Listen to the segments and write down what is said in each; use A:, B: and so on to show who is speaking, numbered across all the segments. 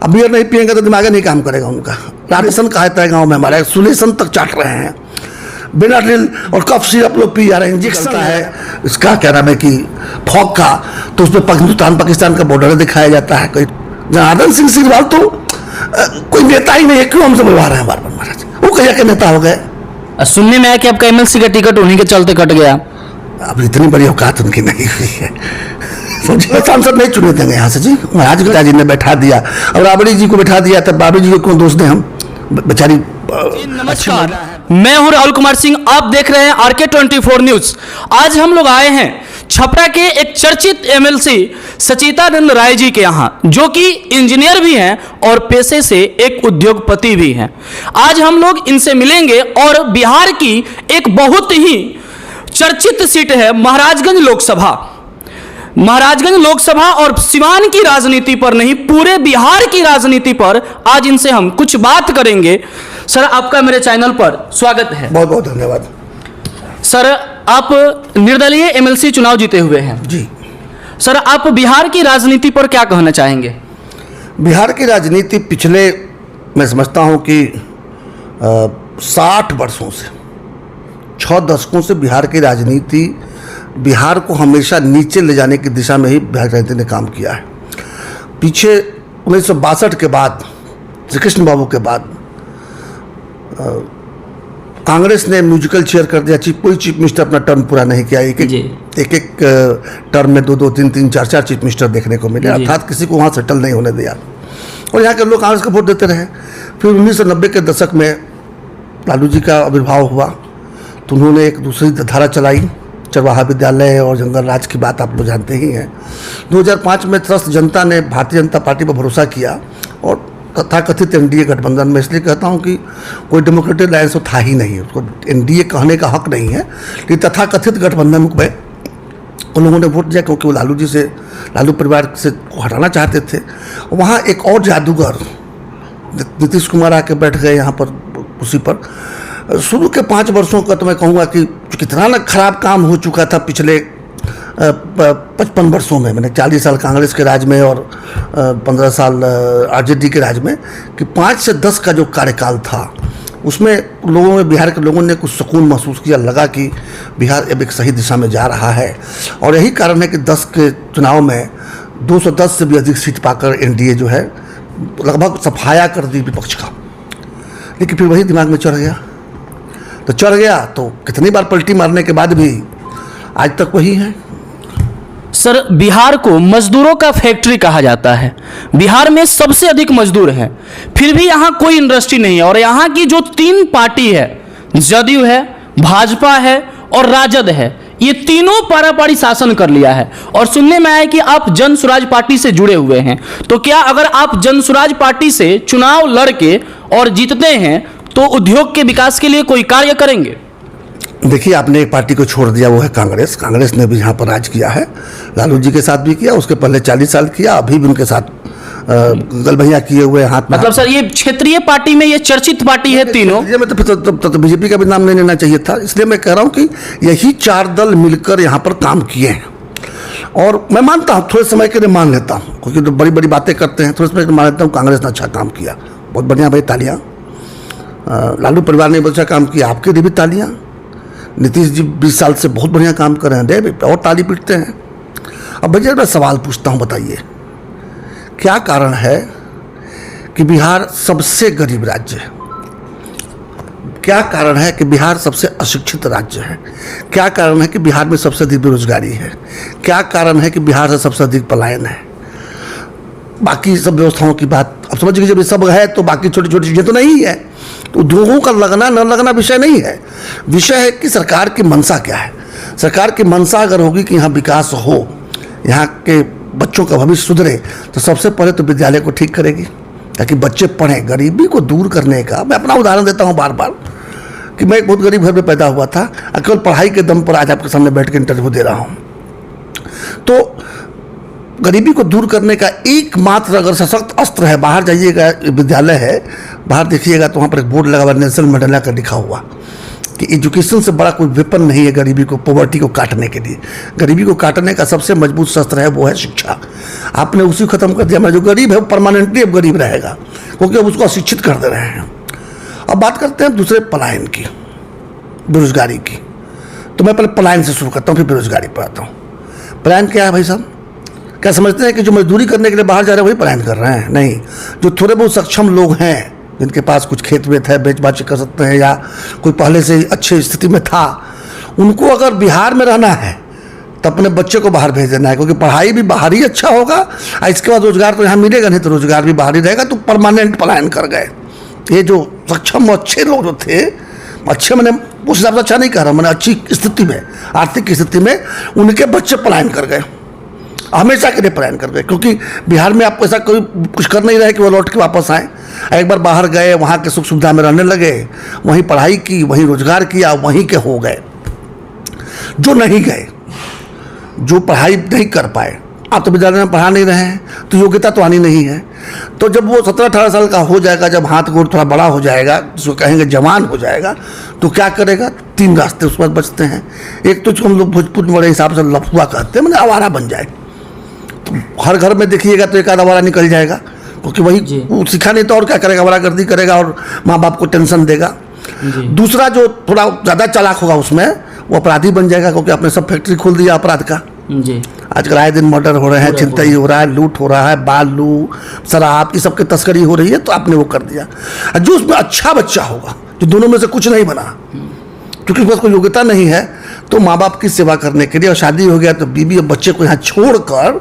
A: अब बियर नहीं पियेंगे तो दिमाग नहीं काम करेगा उनका। राशन कहता है गाँव में हमारे सुलेशन तक चाट रहे हैं, बेनाड्रिल और कफ सिरप लोग पी जा रहे हैं। इंजेक्शन है इसका क्या नाम है कि फॉग का, तो उसमें हिंदुस्तान पाकिस्तान का बॉर्डर दिखाया जाता है। कोई जनार्दन सिंह सिग्रीवाल तो कोई नेता ही नहीं है, क्यों हमसे बुलवा रहे हैं बार बार महाराज? वो कहिया के नेता हो गए।
B: सुनने में आया कि आपका एमएलसी का टिकट उन्हीं के चलते कट गया।
A: अब इतनी बड़ी औकात उनकी नहीं हुई है, सांसद नहीं चुने देंगे यहाँ से जी। महाराज पिताजी ने बैठा दिया, अब राबड़ी जी को बैठा दिया, तब बाबरी जी को क्यों दोष दें हम? बेचारी।
B: नमस्कार, मैं हूं राहुल कुमार सिंह, आप देख रहे हैं आरके 24 न्यूज। आज हम लोग आए हैं छपरा के एक चर्चित एमएलसी सचिदानंद राय जी के यहाँ, जो कि इंजीनियर भी हैं और पेशे से एक उद्योगपति भी हैं। आज हम लोग इनसे मिलेंगे और बिहार की एक बहुत ही चर्चित सीट है महाराजगंज लोकसभा। महाराजगंज लोकसभा और सिवान की राजनीति पर नहीं, पूरे बिहार की राजनीति पर आज इनसे हम कुछ बात करेंगे। सर, आपका मेरे चैनल पर स्वागत है।
A: बहुत बहुत धन्यवाद।
B: सर, आप निर्दलीय एमएलसी चुनाव जीते हुए हैं
A: जी।
B: सर, आप बिहार की राजनीति पर क्या कहना चाहेंगे?
A: बिहार की राजनीति पिछले, मैं समझता हूं कि 60 वर्षों से, 6 दशकों से बिहार की राजनीति बिहार को हमेशा नीचे ले जाने की दिशा में ही बिहार की राजनीति ने काम किया है। पीछे 1962 के बाद, श्री कृष्ण बाबू के बाद कांग्रेस ने म्यूजिकल चेयर कर दिया। कोई चीफ मिनिस्टर अपना टर्म पूरा नहीं किया। एक टर्म में 2-2, 3-3, 4-4 चीफ मिनिस्टर देखने को मिले, अर्थात किसी को वहाँ सेटल नहीं होने दिया और यहाँ के लोग कांग्रेस को वोट देते रहे। फिर 1990 के दशक में लालू जी का आविर्भाव हुआ तो उन्होंने एक दूसरी धारा चलाई, चरवाहा विद्यालय और जंगल राज की बात आप लोग जानते ही हैं। 2005 में त्रस्त जनता ने भारतीय जनता पार्टी पर भरोसा किया और तथाकथित एनडीए गठबंधन में, इसलिए कहता हूं कि कोई डेमोक्रेटिक अलायंस तो था ही नहीं, उसको एनडीए कहने का हक नहीं है, लेकिन तथाकथित गठबंधन में उन लोगों ने वोट दिया क्योंकि वो लालू जी से, लालू परिवार से हटाना चाहते थे। वहाँ एक और जादूगर नीतीश कुमार आके बैठ गए यहाँ पर, उसी पर। शुरू के 5 वर्षों का तो मैं कहूँगा कि कितना ना खराब काम हो चुका था पिछले 55 वर्षों में। मैंने 40 साल कांग्रेस के राज में और 15 साल आरजेडी के राज में, कि 5 से 10 का जो कार्यकाल था उसमें लोगों में, बिहार के लोगों ने कुछ सुकून महसूस किया, लगा कि बिहार अब एक सही दिशा में जा रहा है। और यही कारण है कि 10 के चुनाव में 210 से भी अधिक सीट पाकर एनडीए जो है लगभग सफाया कर दी विपक्ष का। लेकिन फिर वही दिमाग में चढ़ गया तो कितनी बार पलटी मारने के बाद भी आज तक वही है।
B: सर, बिहार को मजदूरों का फैक्ट्री कहा जाता है। बिहार में सबसे अधिक मजदूर हैं, फिर भी यहाँ कोई इंडस्ट्री नहीं है। और यहाँ की जो 3 पार्टी है, जदयू है, भाजपा है और राजद है, ये तीनों पारापारी शासन कर लिया है। और सुनने में आया कि आप जन स्वराज पार्टी से जुड़े हुए हैं, तो क्या अगर आप जन स्वराज पार्टी से चुनाव लड़के और जीतते हैं तो उद्योग के विकास के लिए कोई कार्य करेंगे?
A: देखिए, आपने एक पार्टी को छोड़ दिया, वो है कांग्रेस। कांग्रेस ने भी यहाँ पर राज किया है, लालू जी के साथ भी किया, उसके पहले 40 साल किया, अभी भी उनके साथ गलबैया किए हुए हाथ में।
B: मतलब सर, ये क्षेत्रीय पार्टी में ये चर्चित पार्टी है तीनों।
A: ये तो बीजेपी का भी नाम नहीं लेना चाहिए था। इसलिए मैं कह रहा हूँ कि यही 4 दल मिलकर यहाँ पर काम किए हैं। और मैं मानता हूँ, थोड़े समय के लिए मान लेता हूँ, क्योंकि तो बड़ी बड़ी बातें करते हैं, थोड़े समय के लिए मान लेता हूँ कांग्रेस ने अच्छा काम किया, बहुत बढ़िया भाई, तालियाँ। लालू परिवार ने बहुत अच्छा काम किया, आपके लिए भी तालियाँ। नीतीश जी 20 साल से बहुत बढ़िया काम कर रहे हैं, और ताली पीटते हैं। अब भैया मैं सवाल पूछता हूँ, बताइए क्या कारण है कि बिहार सबसे गरीब राज्य है? क्या कारण है कि बिहार सबसे अशिक्षित राज्य है? क्या कारण है कि बिहार में सबसे अधिक बेरोजगारी है? क्या कारण है कि बिहार से सबसे अधिक पलायन है? बाकी सब व्यवस्थाओं की बात अब समझ लीजिए, जब ये सब है तो बाकी छोटी छोटी चीज़ें तो नहीं है। तो उद्योगों का लगना न लगना विषय नहीं है, विषय है कि सरकार की मंशा क्या है। सरकार की मंशा अगर होगी कि यहाँ विकास हो, यहाँ के बच्चों का भविष्य सुधरे, तो सबसे पहले तो विद्यालय को ठीक करेगी ताकि बच्चे पढ़ें। गरीबी को दूर करने का मैं अपना उदाहरण देता हूँ बार बार, कि मैं एक बहुत गरीब घर में पैदा हुआ था, केवल पढ़ाई के दम पर आज आपके सामने बैठ के इंटरव्यू दे रहा हूँ। तो गरीबी को दूर करने का एकमात्र अगर सशक्त अस्त्र है, बाहर जाइएगा, विद्यालय है, बाहर देखिएगा तो वहाँ पर एक बोर्ड लगा हुआ, नेल्सन मंडेला का लिखा हुआ कि एजुकेशन से बड़ा कोई वेपन नहीं है गरीबी को, पॉवर्टी को काटने के लिए। गरीबी को काटने का सबसे मजबूत शस्त्र है, वो है शिक्षा। आपने उसी खत्म कर दिया। मैं जो गरीब है वो परमानेंटली अब गरीब रहेगा, क्योंकि अब उसको अशिक्षित कर दे रहे हैं। अब बात करते हैं दूसरे पलायन की, बेरोजगारी की। तो मैं पहले पलायन से शुरू करता हूँ, फिर बेरोजगारी पर आता हूँ। पलायन क्या है भाई साहब? क्या समझते हैं कि जो मजदूरी करने के लिए बाहर जा रहे हैं वही पलायन कर रहे हैं? नहीं, जो थोड़े बहुत सक्षम लोग हैं, जिनके पास कुछ खेत वेत है, बेच बाच कर सकते हैं, या कोई पहले से अच्छी स्थिति में था, उनको अगर बिहार में रहना है तो अपने बच्चे को बाहर भेज देना है, क्योंकि पढ़ाई भी बाहर ही अच्छा होगा और इसके बाद रोजगार तो यहाँ मिलेगा नहीं, तो रोजगार भी बाहर ही रहेगा। तो परमानेंट पलायन कर गए। ये जो सक्षम और अच्छे लोग जो थे, अच्छे मैंने उस हिसाब से अच्छा नहीं कह रहा, मैंने अच्छी स्थिति में, आर्थिक स्थिति में, उनके बच्चे पलायन कर गए, हमेशा के लिए पलायन कर गए। क्योंकि बिहार में आपको ऐसा कोई कुछ कर नहीं रहे कि वो लौट के वापस आए। एक बार बाहर गए, वहाँ के सुख सुविधा में रहने लगे, वहीं पढ़ाई की, वहीं रोजगार किया, वहीं के हो गए। जो नहीं गए, जो पढ़ाई नहीं कर पाए, आप तो विद्यालय में पढ़ा नहीं रहे हैं, तो योग्यता तो आनी नहीं है। तो जब वो 17-18 साल का हो जाएगा, जब हाथ गोड़ थोड़ा बड़ा हो जाएगा, जिसको कहेंगे जवान हो जाएगा, तो क्या करेगा? 3 रास्ते उस पर बचते हैं। एक तो हम लोग भोजपुर में बड़े हिसाब से लफुआ कहते हैं, मतलब आवारा बन जाए। तो हर घर में देखिएगा तो एक आध आवारा निकल जाएगा, क्योंकि वही वो सीखा नहीं तो और क्या करेगा, आवारागर्दी करेगा और माँ बाप को टेंशन देगा। दूसरा जो थोड़ा ज़्यादा चालाक होगा उसमें, वो अपराधी बन जाएगा, क्योंकि आपने सब फैक्ट्री खोल दिया अपराध का।
B: जी,
A: आजकल आए दिन मर्डर हो रहे हैं, छिनतई हो रहा है, लूट हो रहा है, बालू, शराब, ये सब की तस्करी हो रही है, तो आपने वो कर दिया। जो उसमें अच्छा बच्चा होगा, जो दोनों में से कुछ नहीं बना, क्योंकि उसको योग्यता नहीं है, तो माँ बाप की सेवा करने के लिए, और शादी हो गया तो बीबी और बच्चे को यहाँ छोड़कर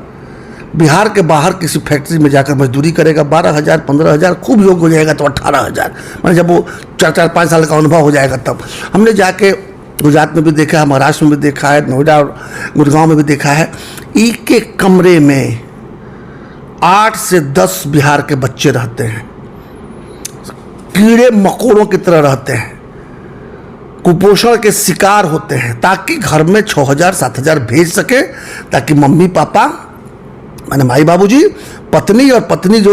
A: बिहार के बाहर किसी फैक्ट्री में जाकर मजदूरी करेगा। 12,000 15,000, खूब योग हो जाएगा तो 18,000, मैंने जब वो 4-5 साल का अनुभव हो जाएगा तब। हमने जाके गुजरात में भी देखा है, महाराष्ट्र में भी देखा है, नोएडा और गुड़गांव में भी देखा है। एक एक कमरे में 8 से 10 बिहार के बच्चे रहते हैं, कीड़े मकोड़ों की तरह रहते हैं, कुपोषण के शिकार होते हैं, ताकि घर में 6,000 7,000 भेज सके, ताकि मम्मी पापा, माने माई बाबूजी, पत्नी, और पत्नी जो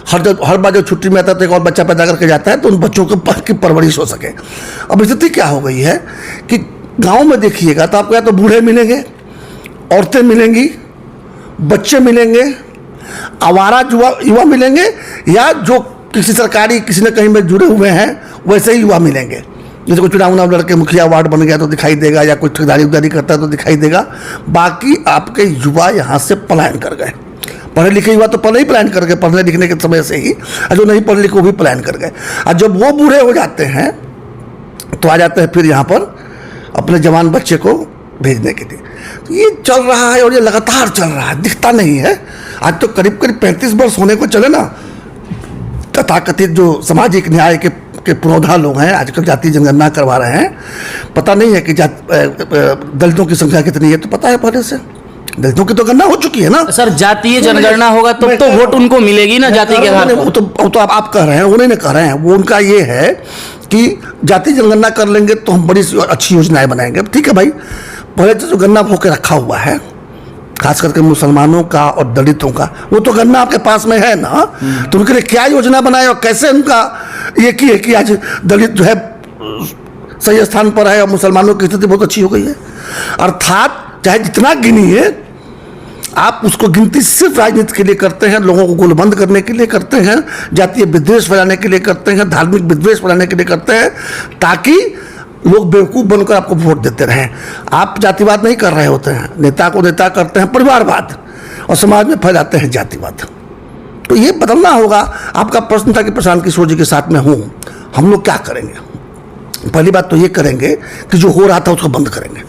A: हर बार जो छुट्टी में आता है तो एक और बच्चा पैदा करके जाता है, तो उन बच्चों की परवरिश हो सके। अब स्थिति क्या हो गई है कि गांव में देखिएगा तो आपको या तो बूढ़े मिलेंगे, औरतें मिलेंगी, बच्चे मिलेंगे, आवारा युवा मिलेंगे, या जो किसी सरकारी किसी न कहीं में जुड़े हुए हैं वैसे ही युवा मिलेंगे। जैसे कोई चुनाव लड़के मुखिया वार्ड बन गया तो दिखाई देगा, या कोई ठेकेदारी उदारी करता है तो दिखाई देगा। बाकी आपके युवा यहाँ से पलायन कर गए। पढ़े लिखे युवा तो पहले ही पलायन कर गए, पढ़ने लिखने के समय से ही, और जो नहीं पढ़े लिखे वो भी पलायन कर गए। और जब वो बूढ़े हो जाते हैं तो आ जाते हैं फिर यहाँ पर अपने जवान बच्चे को भेजने के लिए। तो ये चल रहा है, और ये लगातार चल रहा है, दिखता नहीं है। आज तो करीब 35 वर्ष होने को चले ना, तथाकथित जो सामाजिक न्याय के पुरोधा लोग हैं, आजकल जातीय जनगणना करवा रहे हैं। पता नहीं है कि दलितों की संख्या कितनी है, तो पता है पहले से, दलितों की तो गणना हो चुकी है ना
B: सर। जातीय जनगणना होगा तो वोट उनको मिलेगी ना, जाति के आधार पर।
A: वो तो आप कह रहे हैं, वो नहीं कह रहे हैं। वो उनका ये है कि जाति जनगणना कर लेंगे तो हम बड़ी अच्छी योजनाएं बनाएंगे। ठीक है भाई, पहले तो जो गणना होकर रखा हुआ है, खास करके मुसलमानों का और दलितों का, वो तो गणना आपके पास में है ना, तो उनके लिए क्या योजना बनाए और कैसे उनका ये की है कि आज दलित जो है सही स्थान पर है और मुसलमानों की स्थिति बहुत अच्छी हो गई है। अर्थात चाहे जितना गिनिए, आप उसको गिनती सिर्फ राजनीति के लिए करते हैं, लोगों को गोलबंद करने के लिए करते हैं, जातीय विद्वेष फैलाने के लिए करते हैं, धार्मिक विद्वेष फैलाने के लिए करते हैं, ताकि लोग बेवकूफ़ बनकर आपको वोट देते रहें। आप जातिवाद नहीं कर रहे होते हैं, नेता को नेता करते हैं परिवारवाद, और समाज में फैलाते हैं जातिवाद। तो ये बदलना होगा। आपका प्रश्न था कि प्रशांत किशोर जी के साथ में हूँ, हम लोग क्या करेंगे? पहली बात तो ये करेंगे कि जो हो रहा था उसको बंद करेंगे।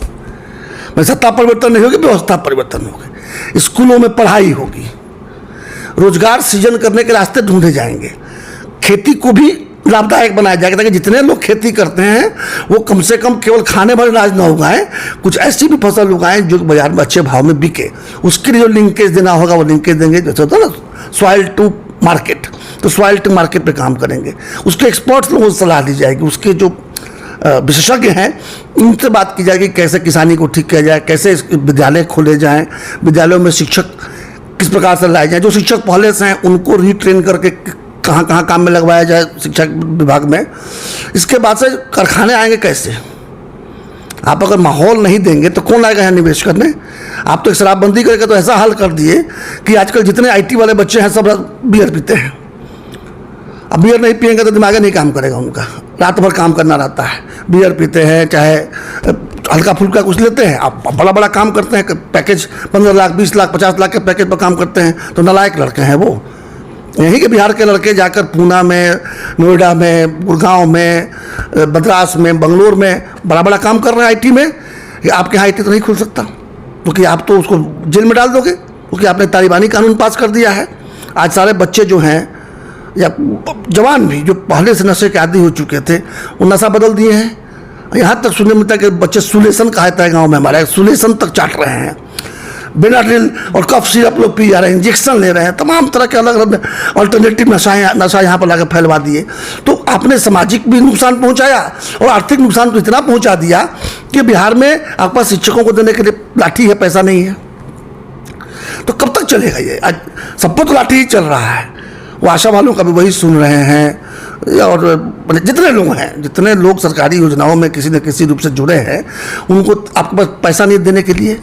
A: मैं सत्ता परिवर्तन नहीं होगी, व्यवस्था परिवर्तन होगी। स्कूलों में पढ़ाई होगी, रोजगार सृजन करने के रास्ते ढूंढे जाएंगे, खेती को भी लाभदायक बनाया जाएगा, ताकि जितने लोग खेती करते हैं वो कम से कम केवल खाने भर अनाज न उगाएं, कुछ ऐसी भी फसल उगाएं जो बाजार में अच्छे भाव में बिके। उसके लिए जो लिंकेज देना होगा वो लिंकेज देंगे। जैसे होता है ना सॉइल टू मार्केट, तो सॉइल टू मार्केट पे काम करेंगे। उसके एक्सपर्ट्स लोगों से सलाह दी जाएगी, उसके जो विशेषज्ञ हैं उनसे बात की जाएगी, कैसे किसानी को ठीक किया जाए, कैसे विद्यालय खोले जाएं, विद्यालयों में शिक्षक किस प्रकार से लाए जाए, जो शिक्षक पहले से हैं उनको रीट्रेन करके कहाँ कहाँ काम में लगवाया जाए शिक्षा विभाग में। इसके बाद से कारखाने आएंगे कैसे, आप अगर माहौल नहीं देंगे तो कौन आएगा यहाँ निवेश करने? आप तो शराबबंदी करके तो ऐसा हाल कर दिए कि आजकल जितने आईटी वाले बच्चे हैं सब बियर पीते हैं। अब बियर नहीं पिएंगे तो दिमाग नहीं काम करेगा उनका, रात भर काम करना रहता है। बियर पीते हैं, चाहे हल्का फुल्का कुछ लेते हैं, आप बड़ा बड़ा काम करते हैं, पैकेज 15 लाख 20 लाख 50 लाख के पैकेज पर काम करते हैं, तो नालायक लड़के हैं वो। यहीं के बिहार के लड़के जाकर पूना में, नोएडा में, गुड़गांव में, मद्रास में, बंगलोर में बड़ा बड़ा काम कर रहे हैं आईटी में। आपके यहाँ आईटी तो नहीं खुल सकता, क्योंकि आप तो उसको जेल में डाल दोगे, क्योंकि आपने तालिबानी कानून पास कर दिया है। आज सारे बच्चे जो हैं या जवान भी जो पहले से नशे के आदी हो चुके थे, वो नशा बदल दिए हैं। यहाँ तक सुनने मिलता है कि बच्चे सुलेसन कहता है गाँव में हमारे, सुलेसन तक चाट रहे हैं, बेनाड्रिल और कफ सिरप लोग पी जा रहे हैं, इंजेक्शन ले रहे हैं, तमाम तरह के अलग अलग अल्टरनेटिव नशा यहाँ पर लाकर फैलवा दिए। तो आपने सामाजिक भी नुकसान पहुँचाया और आर्थिक नुकसान तो इतना पहुँचा दिया कि बिहार में आपके पास शिक्षकों को देने के लिए लाठी है, पैसा नहीं है। तो कब तक चलेगा ये? आज सबको तो लाठी ही चल रहा है। वो आशा वालों का भी वही सुन रहे हैं, और जितने लोग हैं, जितने लोग सरकारी योजनाओं में किसी न किसी रूप से जुड़े हैं, उनको आपके पास पैसा नहीं देने के लिए।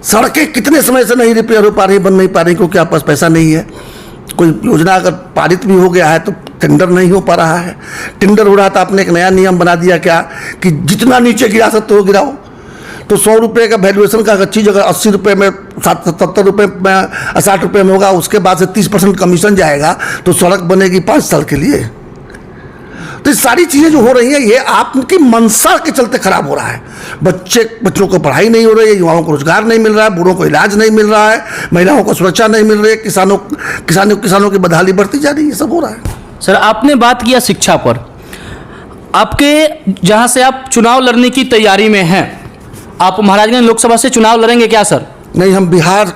A: सड़कें कितने समय से नहीं रिपेयर हो पा रही, बन नहीं पा रही, क्योंकि आपके पास पैसा नहीं है। कोई योजना अगर पारित भी हो गया है तो टेंडर नहीं हो पा रहा है। टेंडर हो रहा था, आपने एक नया नियम बना दिया क्या कि जितना नीचे गिरा सकते हो गिराओ। तो 100 रुपये का वैल्यूएशन का चीज़ अगर 80 रुपये में, 70 रुपये में, 60 रुपये में होगा, उसके बाद से 30% कमीशन जाएगा, तो सड़क बनेगी 5 साल के लिए। तो ये सारी चीज़ें जो हो रही हैं, ये आपकी मंशा के चलते खराब हो रहा है। बच्चों को पढ़ाई नहीं हो रही है, युवाओं को रोजगार नहीं मिल रहा है, बूढ़ों को इलाज नहीं मिल रहा है, महिलाओं को सुरक्षा नहीं मिल रही है, किसानों की बदहाली बढ़ती जा रही है, सब हो रहा है।
B: सर, आपने बात किया शिक्षा पर। आपके जहाँ से आप चुनाव लड़ने की तैयारी में हैं, आप महाराजगंज लोकसभा से चुनाव लड़ेंगे क्या सर?
A: नहीं, हम बिहार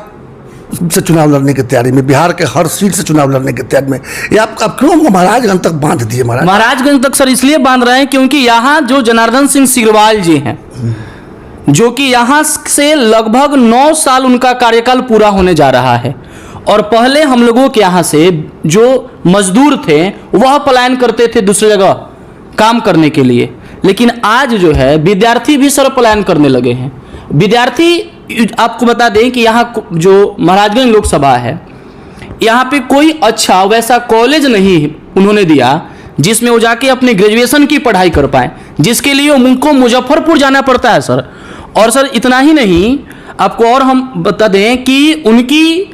A: से चुनाव लड़ने की तैयारी में, बिहार के हर सीट से चुनाव लड़ने की तैयारी में। ये आप क्यों हमको महाराजगंज तक बांध दिए?
B: महाराजगंज तक सर इसलिए बांध रहे हैं क्योंकि यहाँ जो जनार्दन सिंह सिग्रीवाल जी हैं, जो कि यहाँ से लगभग 9 साल उनका कार्यकाल पूरा होने जा रहा है, और पहले हम लोगों के यहाँ से जो मजदूर थे वह पलायन करते थे दूसरी जगह काम करने के लिए, लेकिन आज जो है विद्यार्थी भी सर पलायन करने लगे हैं। विद्यार्थी, आपको बता दें कि यहाँ जो महाराजगंज लोकसभा है, यहाँ पे कोई अच्छा वैसा कॉलेज नहीं उन्होंने दिया जिसमें वो जाके अपने ग्रेजुएशन की पढ़ाई कर पाए, जिसके लिए उनको मुजफ्फरपुर जाना पड़ता है सर। और सर इतना ही नहीं, आपको और हम बता दें कि उनकी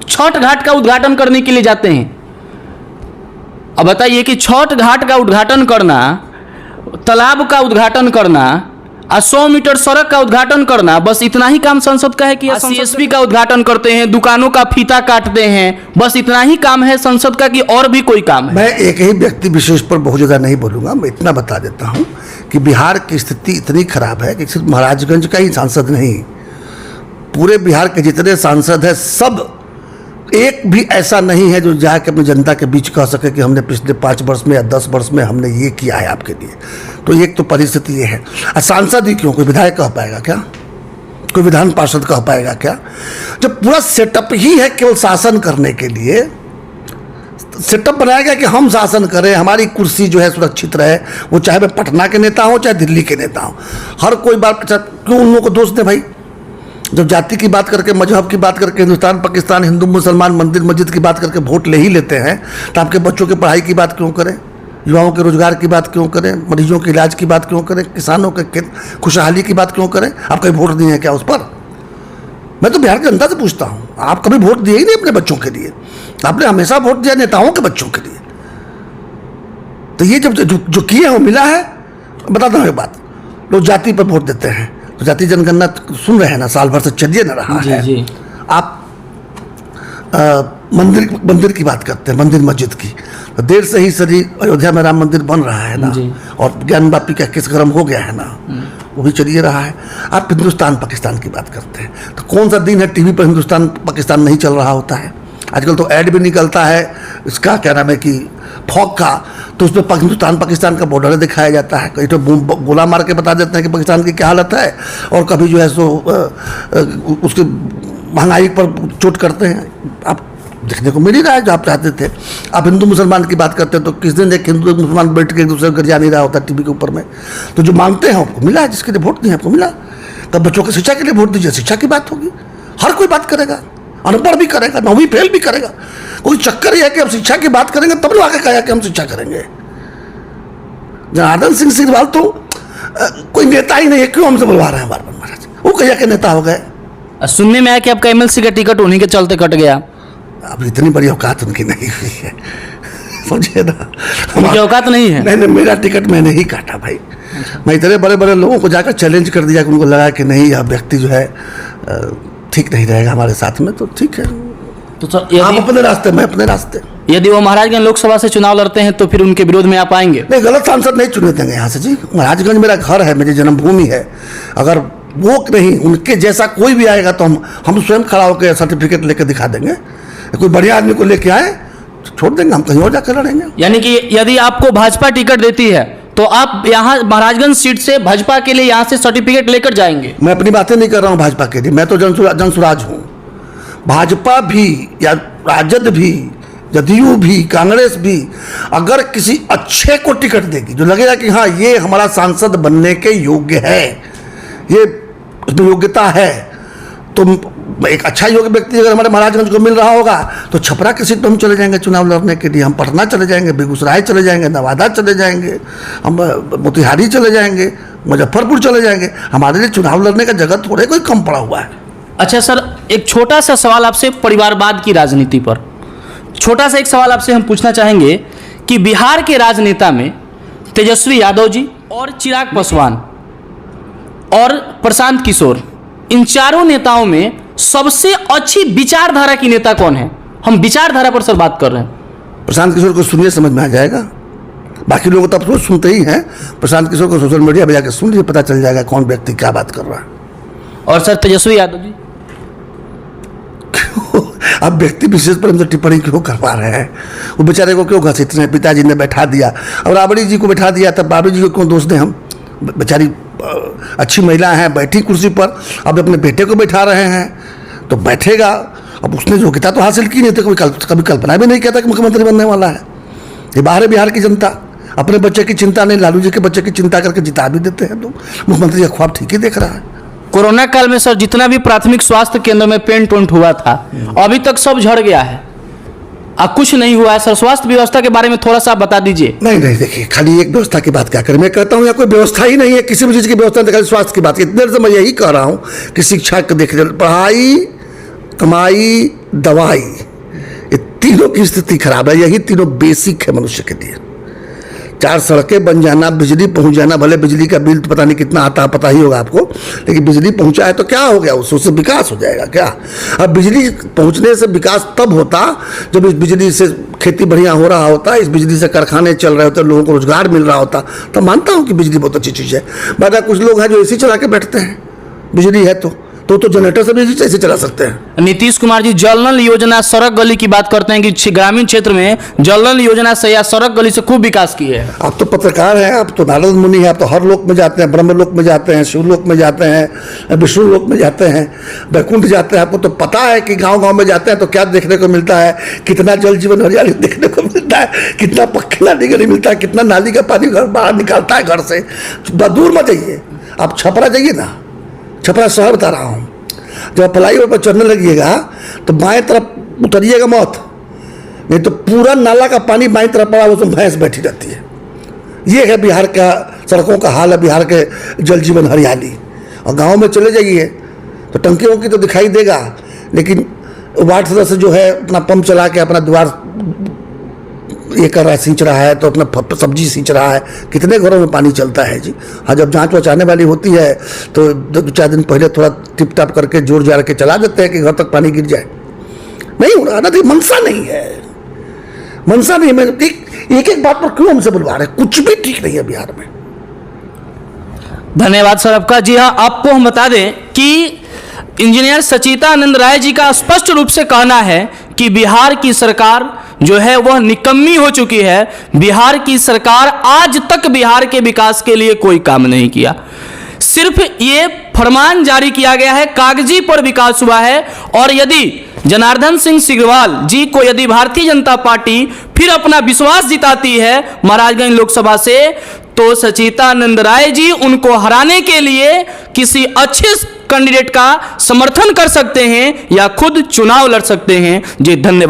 B: छठ घाट का उद्घाटन करने के लिए जाते हैं। अब बताइए कि छठ घाट का उद्घाटन करना, तालाब का उद्घाटन करना, 100 मीटर सड़क का उद्घाटन करना, बस इतना ही काम संसद का है कि सीएसपी का उद्घाटन करते हैं, दुकानों का फीता काटते हैं, बस इतना ही काम है संसद का कि और भी कोई काम है?
A: मैं एक ही व्यक्ति विशेष पर बहुत ज़्यादा नहीं बोलूँगा, मैं इतना बता देता हूँ कि बिहार की स्थिति इतनी खराब है कि सिर्फ महाराजगंज का ही सांसद नहीं, पूरे बिहार के जितने सांसद हैं सब एक भी ऐसा नहीं है जो जाके अपनी जनता के बीच कह सके कि हमने पिछले 5 वर्ष में या 10 वर्ष में हमने ये किया है आपके लिए। तो एक तो परिस्थिति ये है। सांसद ही क्यों, कोई विधायक कह पाएगा क्या? कोई विधान पार्षद कह पाएगा क्या? जब पूरा सेटअप ही है केवल शासन करने के लिए, सेटअप बनाया गया कि हम शासन करें, हमारी कुर्सी जो है सुरक्षित रहे, वो चाहे मैं पटना के नेता हूँ चाहे दिल्ली के नेता हूँ। हर कोई बात क्यों उन लोगों को दोष दें भाई? जब जाति की बात करके, मजहब की बात करके, हिंदुस्तान पाकिस्तान, हिंदू मुसलमान, मंदिर मस्जिद की बात करके वोट ले ही लेते हैं, तो आपके बच्चों की पढ़ाई की बात क्यों करें? युवाओं के रोजगार की बात क्यों करें? मरीजों के इलाज की बात क्यों करें? किसानों के खुशहाली की बात क्यों करें? आप कभी वोट दिए हैं क्या उस पर? मैं तो बिहार की जनता से पूछता हूँ, आप कभी वोट दिए ही नहीं अपने बच्चों के लिए। आपने हमेशा वोट दिया नेताओं के बच्चों के लिए। तो ये जब जो किए हो मिला है। बताता हूँ एक बात, लोग जाति पर वोट देते हैं, तो जाति जनगणना सुन रहे हैं ना, साल भर से चलिए ना रहा है।
B: जी।
A: आप मंदिर की बात करते हैं, मंदिर मस्जिद की, तो देर से ही सरी अयोध्या में राम मंदिर बन रहा है ना, और ज्ञान वापी का केस गर्म हो गया है ना, वो भी चलिए रहा है। आप हिंदुस्तान पाकिस्तान की बात करते हैं, तो कौन सा दिन है टीवी पर हिंदुस्तान पाकिस्तान नहीं चल रहा होता है? आजकल तो ऐड भी निकलता है इसका, क्या नाम है कि फॉग का, तो उसमें हिंदुस्तान पाकिस्तान का बॉर्डर दिखाया जाता है। कहीं तो गोला मार के बता देते हैं कि पाकिस्तान की क्या हालत है, और कभी जो है सो उसकी महंगाई पर चोट करते हैं। आप देखने को मिल ही रहा है जो आप चाहते थे। आप हिंदू मुसलमान की बात करते हैं तो किस दिन एक हिंदू मुसलमान बैठ के एक दूसरे को जा नहीं रहा होता टीवी के ऊपर में। तो जो मांगते हैं आपको मिला है, जिसके लिए वोट नहीं आपको मिला। तब बच्चों की शिक्षा के लिए वोट दीजिए, शिक्षा की बात होगी, हर कोई बात करेगा, अनपढ़ भी करेगा, 9वीं फेल भी करेगा। कोई चक्कर यह है कि हम शिक्षा की बात करेंगे तब लोग आगे कहा कि हम शिक्षा करेंगे। जनार्दन सिंह सिग्रीवाल तो कोई नेता ही नहीं है, क्यों हमसे बुलवा रहे हैं बार बार महाराज? वो कहिया के नेता हो गए।
B: सुनने में आया कि आपका एमएलसी का टिकट उन्हीं के चलते कट गया।
A: अब इतनी बड़ी औकात उनकी नहीं हुई है, समझिए ना।
B: उनकी औकात नहीं है।
A: नहीं, मेरा टिकट मैंने ही काटा भाई। मैं इतने बड़े बड़े लोगों को जाकर चैलेंज कर दिया कि उनको लगा कि नहीं यह व्यक्ति जो है ठीक नहीं रहेगा हमारे साथ में, तो ठीक है।
B: तो सर
A: आप अपने रास्ते, मैं अपने रास्ते।
B: यदि वो महाराजगंज लोकसभा से चुनाव लड़ते हैं तो फिर उनके विरोध में आप आएंगे?
A: नहीं, गलत सांसद नहीं चुने देंगे यहाँ से जी। महाराजगंज मेरा घर है, मेरी जन्मभूमि है। अगर वो नहीं, उनके जैसा कोई भी आएगा तो हम स्वयं खड़ा होकर सर्टिफिकेट लेकर दिखा देंगे। कोई बढ़िया आदमी को लेके आए तो छोड़ देंगे, हम कहीं और जाकर लड़ेंगे।
B: यानी कि यदि आपको भाजपा टिकट देती है तो आप यहाँ महाराजगंज सीट से भाजपा के लिए यहाँ से सर्टिफिकेट लेकर जाएंगे?
A: मैं अपनी बातें नहीं कर रहा हूँ भाजपा के लिए, मैं तो जनसुराज हूँ। भाजपा भी या राजद भी, जदयू भी, कांग्रेस भी अगर किसी अच्छे को टिकट देगी जो लगेगा कि हाँ ये हमारा सांसद बनने के योग्य है, ये उसमें योग्यता है, तो एक अच्छा योग्य व्यक्ति अगर हमारे महाराजगंज को मिल रहा होगा तो छपरा की सीट पर हम चले जाएंगे चुनाव लड़ने के लिए। हम पटना चले जाएंगे, बेगूसराय चले जाएंगे, नवादा चले जाएंगे, हम मोतिहारी चले जाएंगे, मुजफ्फरपुर चले जाएंगे। हमारे लिए चुनाव लड़ने का जगह थोड़े कोई कम पड़ा हुआ है।
B: अच्छा सर, एक छोटा सा सवाल आपसे परिवारवाद की राजनीति पर। छोटा सा एक सवाल आपसे हम पूछना चाहेंगे कि बिहार के राजनेता में तेजस्वी यादव जी और चिराग पासवान और प्रशांत किशोर, इन चारों नेताओं में सबसे अच्छी विचारधारा की नेता कौन है? हम विचारधारा पर सर बात कर रहे हैं।
A: प्रशांत किशोर को सुनिए, समझ में आ जाएगा। बाकी लोग तो आप सोच सुनते ही हैं, प्रशांत किशोर को सोशल मीडिया पर जाकर सुन लीजिए, पता चल जाएगा कौन व्यक्ति क्या बात कर रहा है।
B: और सर तेजस्वी यादव जी?
A: अब व्यक्ति विशेष पर हमसे टिप्पणी क्यों कर पा रहे हैं? वो बेचारे को क्यों घसीट रहे हैं? पिताजी ने बैठा दिया, अब राबड़ी जी को बैठा दिया, तब राबड़ी जी को क्यों दोष दें हम? बेचारी अच्छी महिला हैं, बैठी कुर्सी पर, अब अपने बेटे को बैठा रहे हैं तो बैठेगा। अब उसने योग्यता तो हासिल की नहीं थी, कभी कल्पना भी नहीं किया था कि मुख्यमंत्री बनने वाला है। ये बाहर है बिहार की जनता, अपने बच्चे की चिंता नहीं, लालू जी के बच्चे की चिंता करके जिता भी देते हैं, तो मुख्यमंत्री का ख्वाब ठीक ही देख रहा है।
B: कोरोना काल में सर जितना भी प्राथमिक स्वास्थ्य केंद्र में पेंट वेंट हुआ था अभी तक सब झड़ गया है, अब कुछ नहीं हुआ है। सर स्वास्थ्य व्यवस्था के बारे में थोड़ा सा बता दीजिए।
A: नहीं, देखिए, खाली एक व्यवस्था की बात क्या करें? मैं कहता हूँ यहाँ कोई व्यवस्था ही नहीं है, किसी भी चीज़ की व्यवस्था नहीं, खाली स्वास्थ्य की बात। इतने देर से मैं यही कह रहा हूँ कि शिक्षा को देख, पढ़ाई, कमाई, दवाई, ये तीनों की स्थिति खराब है। यही तीनों बेसिक है मनुष्य के लिए। 4 सड़कें बन जाना, बिजली पहुंच जाना, भले बिजली का बिल तो पता नहीं कितना आता है, पता ही होगा आपको, लेकिन बिजली पहुंचा है तो क्या हो गया? उससे विकास हो जाएगा क्या? अब बिजली पहुंचने से विकास तब होता जब इस बिजली से खेती बढ़िया हो रहा होता, इस बिजली से कारखाने चल रहे होते, लोगों को रोजगार मिल रहा होता। तो मानता हूँ कि बिजली बहुत अच्छी चीज़ है। बाकी कुछ लोग हैं जो एसी चला के बैठते हैं, बिजली है तो जनरेटर से भी ऐसे चला सकते हैं।
B: नीतीश कुमार जी जल नल योजना, सड़क गली की बात करते हैं कि ग्रामीण क्षेत्र में जल नल योजना से या सड़क गली से खूब विकास किए हैं।
A: आप तो पत्रकार हैं, आप तो नारद मुनि हैं, आप तो हर लोक में जाते हैं, ब्रह्मलोक में जाते हैं, शिवलोक में जाते हैं, विष्णु लोक में जाते हैं, वैकुंठ जाते हैं। आपको तो पता है कि गाँव में जाते हैं तो क्या देखने को मिलता है, कितना जल जीवन हरियाली देखने को मिलता है, कितना पक्की नाली नहीं मिलता है, कितना नाली का पानी घर बाहर निकालता है घर से। दूर मत जाइए, आप छपरा जाइए ना, छपरा शहर बता रहा हूँ। जब फ्लाईओवर पर चढ़ने लगिएगा तो बाएं तरफ उतरिएगा मत, नहीं तो पूरा नाला का पानी बाएं तरफ पड़ा, उसमें भैंस बैठी रहती है। ये है बिहार का सड़कों का हाल है, बिहार के जल जीवन हरियाली। और गांव में चले जाइए तो टंकी वंकी तो दिखाई देगा, लेकिन वार्ड सदस्य जो है अपना पंप चला के अपना द्वार ये कर रहा है, सींच रहा है, तो अपना सब्जी सींच रहा है। कितने घरों में पानी चलता है जी। हाँ, जब जांच वाँच आने वाली होती है तो 2-4 दिन पहले थोड़ा टिप टाप करके जोर जार के चला देते हैं कि घर तक पानी गिर जाए। नहीं हो रहा ना, तो मनसा नहीं है, मनसा नहीं। मैं एक बात पर क्यों हमसे बुलवा रहे? कुछ भी ठीक नहीं है बिहार में।
B: धन्यवाद सर आपका। जी हाँ, आपको हम बता दें कि इंजीनियर सचितानंद राय जी का स्पष्ट रूप से कहना है कि बिहार की सरकार जो है वह निकम्मी हो चुकी है। बिहार की सरकार आज तक बिहार के विकास के लिए कोई काम नहीं किया, सिर्फ ये फरमान जारी किया गया है, कागजी पर विकास हुआ है। और यदि जनार्दन सिंह सिग्रीवाल जी को यदि भारतीय जनता पार्टी फिर अपना विश्वास जिताती है महाराजगंज लोकसभा से, तो सचितानंद राय जी उनको हराने के लिए किसी अच्छे कैंडिडेट का समर्थन कर सकते हैं या खुद चुनाव लड़ सकते हैं। जी धन्यवाद।